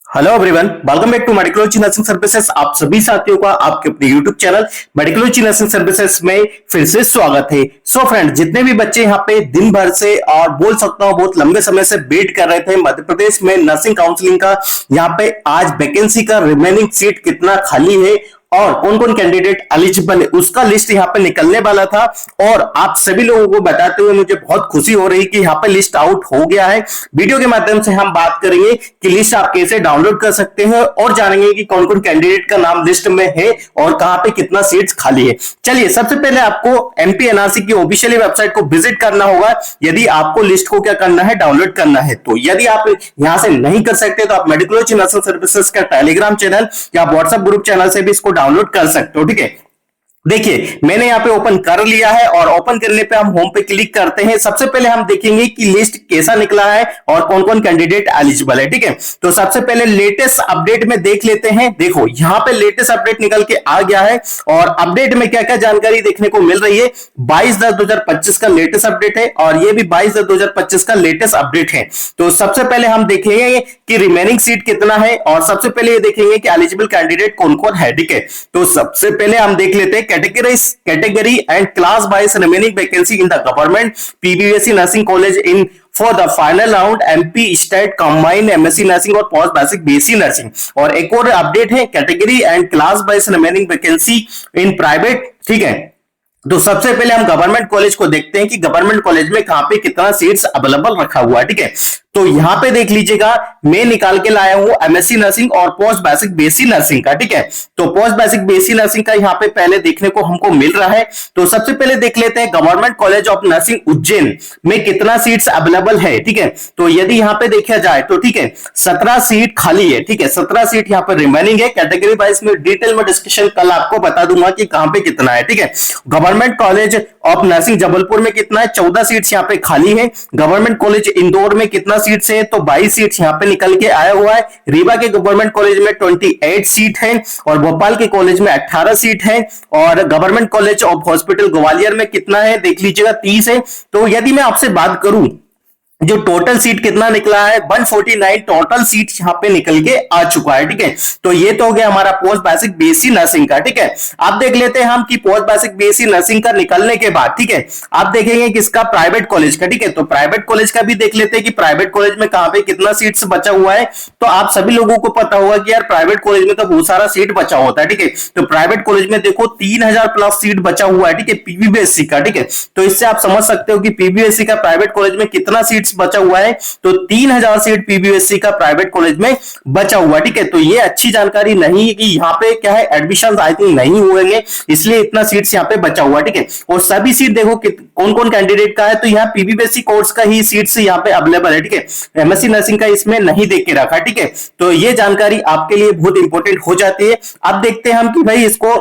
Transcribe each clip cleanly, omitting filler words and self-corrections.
Hello everyone, welcome back to Medicology nursing services. आप सभी साथियों का आपके अपने YouTube channel Medicology nursing services में फिर से स्वागत है। सो फ्रेंड, जितने भी बच्चे यहाँ पे दिन भर से और बोल सकता हूँ बहुत लंबे समय से वेट कर रहे थे मध्य प्रदेश में नर्सिंग काउंसलिंग का, यहाँ पे आज वैकेंसी का रिमेनिंग सीट कितना खाली है और कौन कौन कैंडिडेट एलिजिबल है उसका लिस्ट यहाँ पे निकलने वाला था। और आप सभी लोगों को बताते हुए मुझे बहुत खुशी हो रही कि यहाँ पे लिस्ट आउट हो गया है। वीडियो के माध्यम से हम बात करेंगे कि लिस्ट आप कैसे डाउनलोड कर सकते हैं और जानेंगे कि कौन कौन कैंडिडेट का नाम लिस्ट में है और कहां पे कितना सीट्स खाली है। चलिए, सबसे पहले आपको एमपी एनआरसी की ऑफिशियल वेबसाइट को विजिट करना होगा यदि आपको लिस्ट को क्या करना है, डाउनलोड करना है। तो यदि आप यहां से नहीं कर सकते तो आप मेडिकोलॉजी नर्सिंग सर्विसेज का टेलीग्राम चैनल या व्हाट्सएप ग्रुप चैनल से भी इसको डाउनलोड कर सकते हो। ठीक है, देखिए मैंने यहाँ पे ओपन कर लिया है और ओपन करने पे हम होम पे क्लिक करते हैं। सबसे पहले हम देखेंगे कि लिस्ट कैसा निकला है और कौन कौन कैंडिडेट एलिजिबल है। ठीक है, तो सबसे पहले लेटेस्ट अपडेट में देख लेते हैं। देखो यहाँ पे लेटेस्ट अपडेट निकल के आ गया है और अपडेट में क्या क्या जानकारी देखने को मिल रही है। 22/10/2025 का लेटेस्ट अपडेट है और ये भी 22/10/2025 का लेटेस्ट अपडेट है। तो सबसे पहले हम देखेंगे कि रिमेनिंग सीट कितना है और सबसे पहले ये देखेंगे कि एलिजिबल कैंडिडेट कौन कौन है। ठीक है, तो सबसे पहले हम देख लेते हैं category and class wise remaining vacancy in the government PBSc nursing college in for the final round MP state combined MSc nursing और पोस्ट बेसिक BSc nursing। और एक और अपडेट है category and class wise remaining vacancy in private. ठीक है, तो सबसे पहले हम गवर्नमेंट कॉलेज को देखते हैं कि गवर्नमेंट कॉलेज में कहां पे कितना सीट्स अवेलेबल रखा हुआ है। ठीक है, तो यहां पे देख लीजिएगा मैं निकाल के लाया हूं एमएससी नर्सिंग और पोस्ट बेसिक बीएससी नर्सिंग का। ठीक है, तो पोस्ट बेसिक बीएससी नर्सिंग का यहां पे पहले देखने को हमको मिल रहा है। तो सबसे पहले देख लेते हैं government college of nursing Ujjain में कितना सीट्स अवेलेबल है। ठीक है, तो यदि यहां पे देखा जाए तो ठीक है 17 सीट खाली है। ठीक है, 17 सीट यहां पर रिमेनिंग है। कैटेगरी वाइज में डिटेल में डिस्कशन कल आपको बता दूंगा कि कहां पे कितना है। ठीक है, government college of nursing Jabalpur में कितना है, 14 सीट्स यहां पे खाली है। गवर्नमेंट कॉलेज इंदौर में कितना सीट्स है, तो 22 सीट्स यहां पे निकल के आया हुआ है। रीवा के गवर्नमेंट कॉलेज में 28 सीट है और भोपाल के कॉलेज में 18 सीट है। और government college of hospital Gwalior में कितना है देख लीजिएगा 30 है। तो यदि मैं आपसे बात करूं जो टोटल सीट कितना निकला है 149 टोटल सीट यहां पे निकल के आ चुका है। ठीक है, तो ये तो हो गया हमारा पोस्ट बेसिक बीएससी नर्सिंग का। ठीक है, अब देख लेते हैं हम कि पोस्ट बेसिक बीएससी नर्सिंग का निकलने के बाद ठीक है आप देखेंगे किसका, प्राइवेट कॉलेज का। ठीक है, तो प्राइवेट कॉलेज का भी देख लेते हैं कि प्राइवेट कॉलेज में कहां पे कितना सीट्स बचा हुआ है। तो आप सभी लोगों को पता होगा कि यार प्राइवेट कॉलेज में तो बहुत सारा सीट बचा होता है। ठीक है, तो प्राइवेट कॉलेज में देखो 3000 प्लस सीट बचा हुआ है। ठीक है, पीबीबीएससी का। ठीक है, तो इससे आप समझ सकते हो कि पीबीबीएससी का प्राइवेट कॉलेज में कितना सीट बचा हुआ है। तो 3000 सीट पीबीएससी का प्राइवेट कॉलेज में बचा हुआ। ठीक है, तो ये अच्छी जानकारी नहीं है कि यहाँ पे क्या है एडमिशन आई थिंक नहीं हुएंगे, इसलिए इतना सीट्स यहाँ पे बचा हुआ है। ठीक है, और सभी सीट देखो कौन कौन कैंडिडेट का है, तो यहाँ पीबीएससी कोर्स का ही सीट्स यहाँ पे अवेलेबल है। ठीक है, एमएससी नर्सिंग का इसमें नहीं देख के रखा। ठीक है, तो ये जानकारी आपके लिए बहुत इंपॉर्टेंट हो जाती है। अब देखते हैं हम कि भाई इसको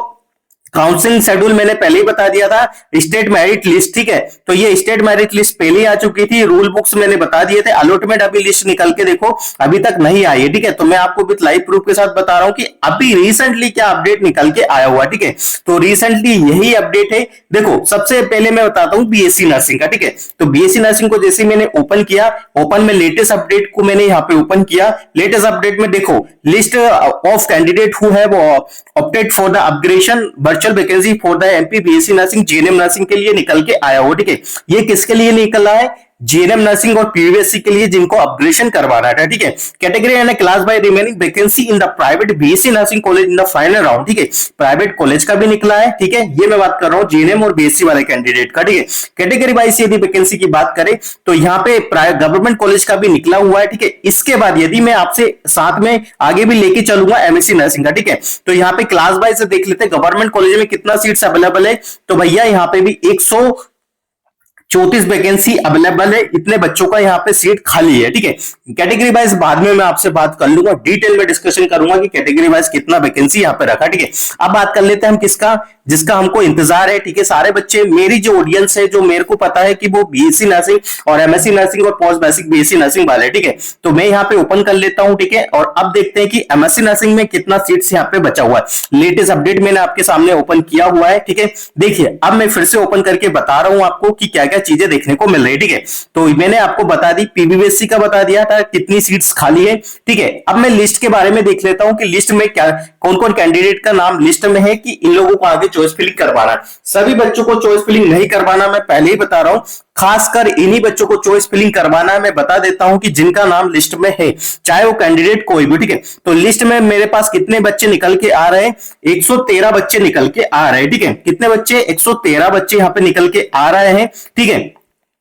काउंसलिंग शेड्यूल मैंने पहले ही बता दिया था, स्टेट मेरिट लिस्ट। ठीक है, तो ये स्टेट मेरिट लिस्ट पहले ही आ चुकी थी, रूल बुक्स मैंने बता दिए थे। अलॉटमेंट अभी लिस्ट निकल के देखो अभी तक नहीं आई है। ठीक है, तो मैं आपको विद लाइव प्रूफ के साथ बता रहा हूं कि अभी रिसेंटली क्या अपडेट निकल के आया हुआ। ठीक है, तो रिसेंटली यही अपडेट है। देखो सबसे पहले मैं बताता हूं बीएससी नर्सिंग का। ठीक है, तो बीएससी नर्सिंग को जैसे मैंने ओपन किया, ओपन में लेटेस्ट अपडेट को मैंने यहाँ पे ओपन किया। लेटेस्ट अपडेट में देखो list of candidate who have opted for the upgradation virtual vacancy for the MP BSc nursing GNM nursing के लिए निकल के आया हो। ठीक है, ये किसके लिए निकला है, जीएनएम नर्सिंग और पीबीएससी के लिए जिनको अपग्रेडेशन करवाना है। ठीक है, category and class by remaining vacancy in the private BSc nursing college in the final round. ठीक है, प्राइवेट कॉलेज का भी निकला है। ठीक है, ये मैं बात कर रहा हूं जीएनएम और बीएससी वाले कैंडिडेट का। ठीक है, कैटेगरी वाइज यदि वैकेंसी की बात करें तो यहाँ पे गवर्नमेंट कॉलेज का भी निकला हुआ है। ठीक है, इसके बाद यदि मैं आपसे साथ में आगे भी लेके चलूंगा एमएससी नर्सिंग का। ठीक है, तो यहाँ पे क्लास वाइज देख लेते हैं गवर्नमेंट कॉलेज में कितना सीट्स अवेलेबल है। तो भैया यहाँ पे भी 134 वैकेंसी अवेलेबल है, इतने बच्चों का यहाँ पे सीट खाली है। ठीक है, कैटेगरी वाइज बाद में मैं आपसे बात कर लूंगा, डिटेल में डिस्कशन करूंगा कि कैटेगरी वाइज कितना वैकेंसी यहाँ पे रखा। ठीक है, अब बात कर लेते हैं हम किसका, जिसका हमको इंतजार है। ठीक है, सारे बच्चे मेरी जो ऑडियंस है जो मेरे को पता है कि वो बीएससी नर्सिंग और एमएससी नर्सिंग और पोस्ट बेसिक बीएससी नर्सिंग वाले। ठीक है, तो मैं यहाँ पे ओपन कर लेता हूँ। ठीक है, और अब देखते हैं कि एमएससी नर्सिंग में कितना सीट्स यहाँ पे बचा हुआ है। लेटेस्ट अपडेट मैंने आपके सामने ओपन किया हुआ है। ठीक है, देखिए अब मैं फिर से ओपन करके बता रहा हूँ आपको कि क्या क्या क्या चीजें देखने को मिल रही है। ठीक है, तो मैंने आपको बता दी, पीबीबीएससी का बता दिया था कितनी सीट्स खाली है। ठीक है, अब मैं लिस्ट के बारे में देख लेता हूं कि लिस्ट में क्या कौन कौन कैंडिडेट का नाम लिस्ट में है कि इन लोगों को आगे चॉइस फिलिंग करवाना। सभी बच्चों को चॉइस फिलिंग नहीं करवाना, मैं पहले ही बता रहा हूं, खासकर इन्हीं बच्चों को चॉइस फिलिंग करवाना है। मैं बता देता हूं कि जिनका नाम लिस्ट में है, चाहे वो कैंडिडेट कोई भी। ठीक है, तो लिस्ट में मेरे पास कितने बच्चे निकल के आ रहे हैं, 113 बच्चे निकल के आ रहे हैं। ठीक है, कितने बच्चे, 113 बच्चे यहां पे निकल के आ रहे हैं। ठीक है,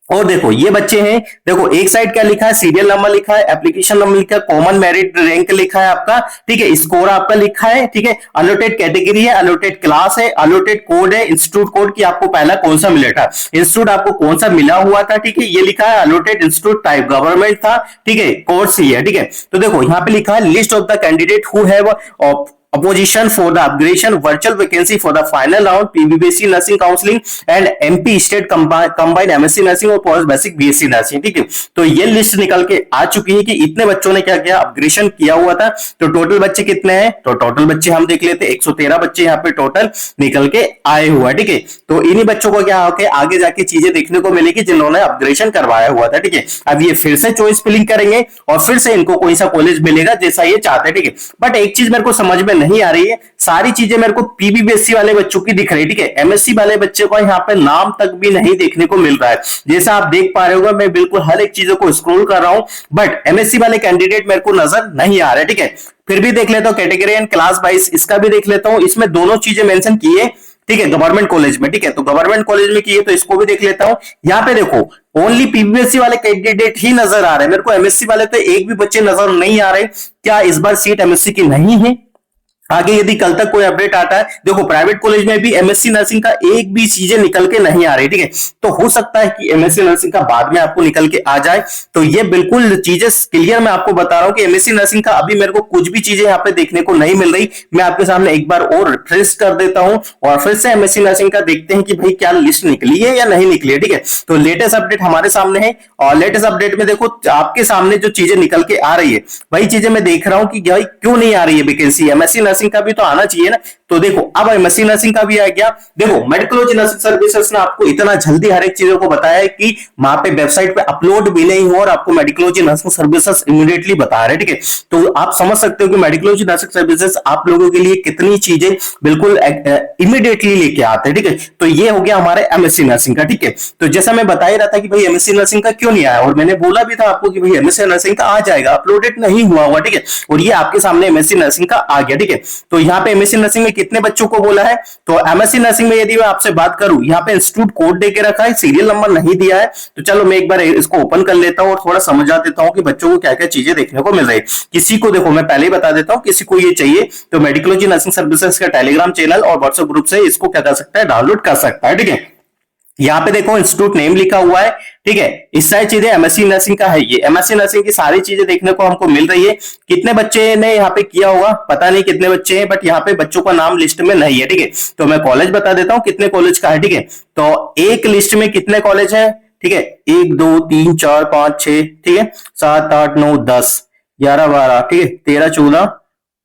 और देखो ये बच्चे हैं, देखो एक साइड क्या लिखा है, सीरियल नंबर लिखा है, एप्लीकेशन नंबर लिखा है, कॉमन मेरिट रैंक लिखा है आपका। ठीक है, स्कोर आपका लिखा है। ठीक है, अलॉटेड कैटेगरी है, अलॉटेड क्लास है, अलॉटेड कोड है, इंस्टीट्यूट कोड की आपको पहला कौन सा मिला था, इंस्टीट्यूट आपको कौन सा मिला हुआ था। ठीक है, ये लिखा है अलॉटेड इंस्टीट्यूट टाइप गवर्नमेंट था। ठीक है, कोर्स ही है। ठीक है, तो देखो यहाँ पे लिखा है list of the candidate who have opposition for the upgradation virtual vacancy for the final round PBBC nursing counseling and MP state combined MSc nursing और पोस्ट बेसिक BSc nursing। ठीक है, तो ये लिस्ट निकल के आ चुकी है कि इतने बच्चों ने क्या किया, अपग्रेडेशन किया हुआ था। तो टोटल बच्चे कितने हैं, तो टोटल बच्चे हम देख लेते हैं, 113 बच्चे यहाँ पे टोटल निकल के आए हुआ है। ठीक है, तो इन्हीं बच्चों को क्या होके आगे जाके चीजें देखने को मिलेगी जिन्होंने अपग्रेडेशन करवाया हुआ था। ठीक है, अब ये फिर से चॉइस फिलिंग करेंगे और फिर से इनको कोई सा कॉलेज मिलेगा जैसा ये चाहते हैं। ठीक है, बट एक चीज मेरे को समझ में नहीं आ रही है, सारी चीजें मेरे को पीबीबीएससी वाले बच्चों की दिख रही है। ठीक है, एमएससी वाले बच्चे को यहाँ पे नाम तक भी नहीं देखने को मिल रहा है। जैसा आप देख पा रहे हो, मैं बिल्कुल हर एक चीजों को स्क्रॉल कर रहा हूं, बट एमएससी वाले कैंडिडेट मेरे को नजर नहीं आ रहे। ठीक है, फिर भी देख लेता हूं कैटेगरी एंड क्लास वाइज, इसका भी देख लेता हूं, इसमें दोनों चीजें मेंशन की है। ठीक है, गवर्नमेंट कॉलेज में। ठीक है, तो गवर्नमेंट कॉलेज में की है तो इसको भी देख लेता हूं। यहाँ पे देखो ओनली पीबीएससी वाले कैंडिडेट ही नजर आ रहे हैं, मेरे को एमएससी वाले तो एक भी बच्चे नजर नहीं आ रहे। क्या इस बार सीट एमएससी की नहीं है? आगे यदि कल तक कोई अपडेट आता है, देखो प्राइवेट कॉलेज में भी एमएससी नर्सिंग का एक भी चीजें निकल के नहीं आ रही। ठीक है, तो हो सकता है कि एमएससी नर्सिंग का बाद में आपको निकल के आ जाए। तो ये बिल्कुल चीजें क्लियर मैं आपको बता रहा हूं कि एमएससी नर्सिंग का अभी मेरे को कुछ भी चीजें यहाँ पे देखने को नहीं मिल रही। मैं आपके सामने एक बार और रिफ्रेश कर देता हूं और फिर से एमएससी नर्सिंग का देखते हैं कि भाई क्या लिस्ट निकली है या नहीं निकली है। ठीक है, तो लेटेस्ट अपडेट हमारे सामने है और लेटेस्ट अपडेट में देखो आपके सामने जो चीजें निकल के आ रही है वही चीजें मैं देख रहा हूं कि भाई क्यों नहीं आ रही है वैकेंसी, एमएससी नर्सिंग का भी तो आना चाहिए ना। तो देखो अब एमएससी नर्सिंग का भी आ गया। देखो मेडिकल नर्सिंग सर्विसेज ने आपको इतना जल्दी हर एक चीजों को बताया है कि वहां पे वेबसाइट पे अपलोड भी नहीं हो और आपको मेडिकल नर्सिंग सर्विसेज इमीडिएटली बता रहे हैं। ठीक है, तो आप समझ सकते हो कि मेडिकल नर्सिंग सर्विसेज आप लोगों के लिए कितनी चीजें बिल्कुल इमीडिएटली लेके आते हैं। ठीक है, तो ये हो गया हमारे एमएससी नर्सिंग का। ठीक है, तो जैसा मैं बता ही रहा था कि भाई एमएससी नर्सिंग का क्यों नहीं आया, और मैंने बोला भी था आपको कि भाई एमएससी नर्सिंग का आ जाएगा, अपलोडेड नहीं हुआ हुआ। ठीक है, और ये आपके सामने एमएससी नर्सिंग का आ गया। ठीक है, तो यहाँ पे एमएससी नर्सिंग में कितने बच्चों को बोला है, तो एमएससी नर्सिंग में यदि मैं आपसे बात करूं, यहाँ पे इंस्टीट्यूट कोड देके रखा है, सीरियल नंबर नहीं दिया है। तो चलो मैं एक बार इसको ओपन कर लेता हूं और थोड़ा समझा देता हूं कि बच्चों को क्या क्या चीजें देखने को मिल रही है। किसी को देखो मैं पहले ही बता देता हूं, किसी को ये चाहिए तो मेडिकल नर्सिंग सर्विसेज का टेलीग्राम चैनल और व्हाट्सएप ग्रुप से इसको क्या कर सकता है, डाउनलोड कर सकता है। ठीक है, यहाँ पे देखो इंस्टीट्यूट नेम लिखा हुआ है। ठीक है, इस सारी चीजें एमएससी नर्सिंग का है, ये एमएससी नर्सिंग की सारी चीजें देखने को हमको मिल रही है। कितने बच्चे ने यहाँ पे किया होगा पता नहीं कितने बच्चे हैं, बट यहाँ पे बच्चों का नाम लिस्ट में नहीं है। ठीक है, तो मैं कॉलेज बता देता हूँ कितने कॉलेज का है। ठीक है, तो एक लिस्ट में कितने कॉलेज है, ठीक है, 1 2 3 4 5 6, ठीक है, 7 8 9 10 11 12, ठीक है, 13 14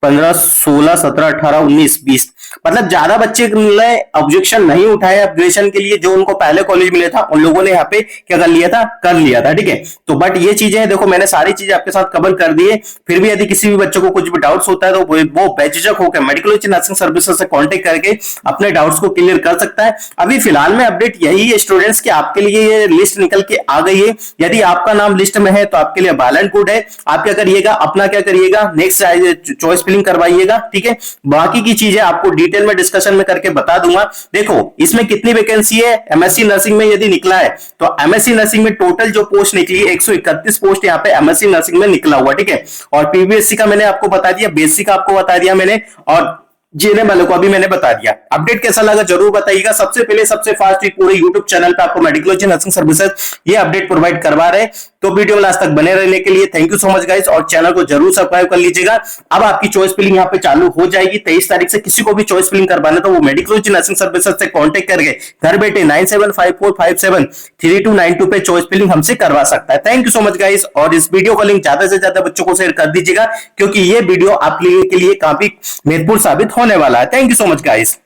15 16 17 18 19 20, मतलब ज्यादा बच्चे ने ऑब्जेक्शन नहीं उठाए अपग्रेडेशन के लिए। जो उनको पहले कॉलेज मिले था उन लोगों ने यहाँ पे क्या कर लिया था, कर लिया था। ठीक है, तो बट ये चीजें देखो मैंने सारी चीजें आपके साथ कवर कर दी है। फिर भी यदि किसी भी बच्चे को कुछ भी डाउट्स होता है तो वो बेझिझक होकर मेडिकल नर्सिंग सर्विसेज से कॉन्टेक्ट करके अपने डाउट्स को क्लियर कर सकता है। अभी फिलहाल में अपडेट यही है स्टूडेंट्स की आपके लिए ये लिस्ट निकल के आ गई है। यदि आपका नाम लिस्ट में है तो आपके लिए वेल एंड गुड है। आप क्या करिएगा, अपना क्या करिएगा, नेक्स्ट चॉइस फिलिंग करवाइएगा। ठीक है, बाकी की चीजें आपको डिटेल में डिस्कशन में करके बता दूंगा। देखो इसमें कितनी वैकेंसी है एमएससी नर्सिंग में यदि निकला है तो एमएससी नर्सिंग में टोटल जो पोस्ट निकली है 131 पोस्ट यहाँ पे एमएससी नर्सिंग में निकला हुआ। ठीक है, और पीबीएससी का मैंने आपको बता दिया, बेसिक का आपको बता दिया मैंने, और जीने वालों को अभी मैंने बता दिया। अपडेट कैसा लगा जरूर बताइएगा। सबसे पहले सबसे फास्ट पूरे यूट्यूब चैनल पे आपको मेडिकल नर्सिंग सर्विसेज ये अपडेट प्रोवाइड करवा रहे हैं। तो वीडियो लास्ट तक बने रहने के लिए thank you so much guys, और चैनल को जरूर सब्सक्राइब कर लीजिएगा। अब आपकी चॉइस फिलिंग यहाँ पे चालू हो जाएगी 23 तारीख से। किसी को भी चॉइस फिलिंग करवाना तो वो मेडिकल नर्सिंग सर्विसेज से कॉन्टेक्ट करके घर बैठे 9754573292 पे चॉइस फिलिंग हमसे करवा सकता है। Thank you so much guys, और इस वीडियो को लिंक ज्यादा से ज्यादा बच्चों को शेयर कर दीजिएगा क्योंकि ये वीडियो आप लोगों के लिए काफी महत्वपूर्ण साबित होने वाला है। Thank you so much guys.